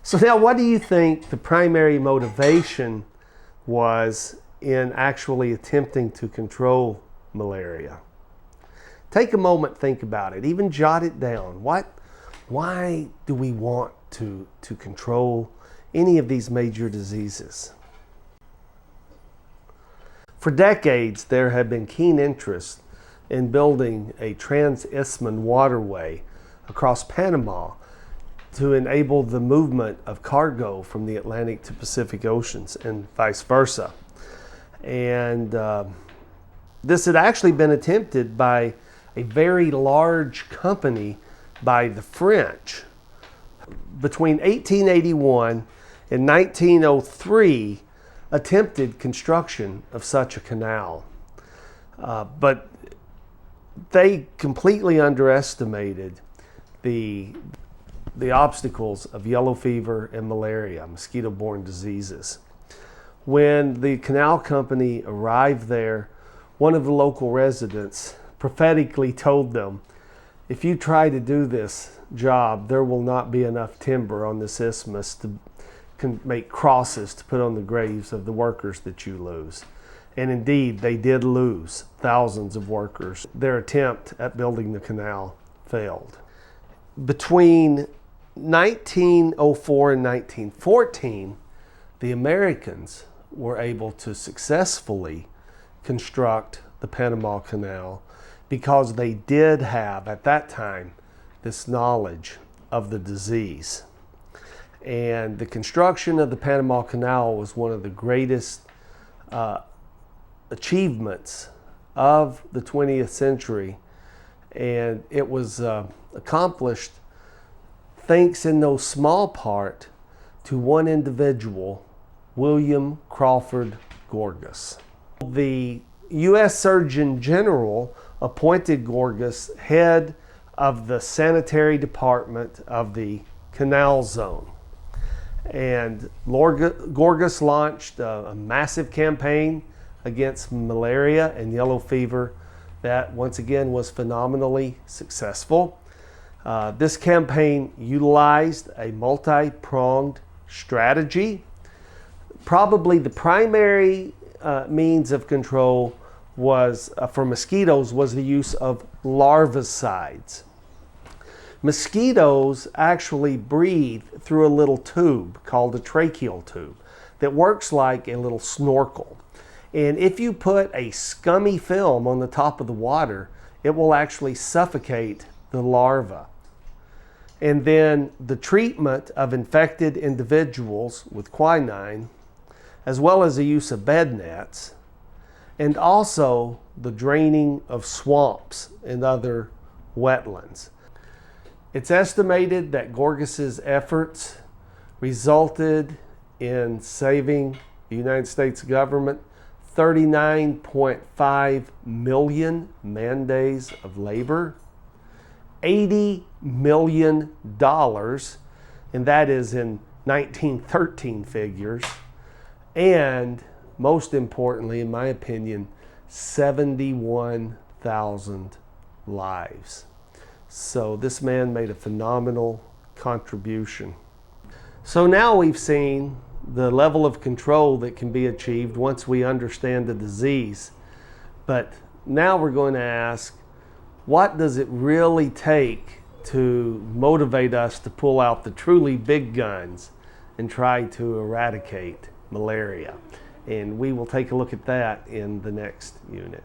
So now, what do you think the primary motivation was in actually attempting to control malaria? Take a moment, think about it, even jot it down. Why do we want to control any of these major diseases? For decades, there had been keen interest in building a trans-Isthmian waterway across Panama to enable the movement of cargo from the Atlantic to Pacific Oceans and vice versa. And this had actually been attempted by a very large company by the French. Between 1881 and 1903, attempted construction of such a canal. But they completely underestimated the obstacles of yellow fever and malaria, mosquito-borne diseases. When the canal company arrived there, one of the local residents prophetically told them, if you try to do this job, there will not be enough timber on this isthmus to make crosses to put on the graves of the workers that you lose. And indeed, they did lose thousands of workers. Their attempt at building the canal failed. Between 1904 and 1914, the Americans were able to successfully construct the Panama Canal because they did have, at that time, this knowledge of the disease. And the construction of the Panama Canal was one of the greatest achievements of the 20th century. And it was accomplished thanks in no small part to one individual, William Crawford Gorgas. The U.S. Surgeon General appointed Gorgas head of the sanitary department of the Canal Zone. And Gorgas launched a massive campaign against malaria and yellow fever that once again was phenomenally successful. This campaign utilized a multi-pronged strategy. Probably the primary means of control was for mosquitoes was the use of larvicides. Mosquitoes actually breathe through a little tube called a tracheal tube that works like a little snorkel. And if you put a scummy film on the top of the water, it will actually suffocate the larva. And then the treatment of infected individuals with quinine, as well as the use of bed nets, and also the draining of swamps and other wetlands. It's estimated that Gorgas's efforts resulted in saving the United States government 39.5 million man-days of labor, $80 million, and that is in 1913 figures, and most importantly, in my opinion, 71,000 lives. So this man made a phenomenal contribution. So now we've seen the level of control that can be achieved once we understand the disease. But now we're going to ask, what does it really take to motivate us to pull out the truly big guns and try to eradicate malaria? And we will take a look at that in the next unit.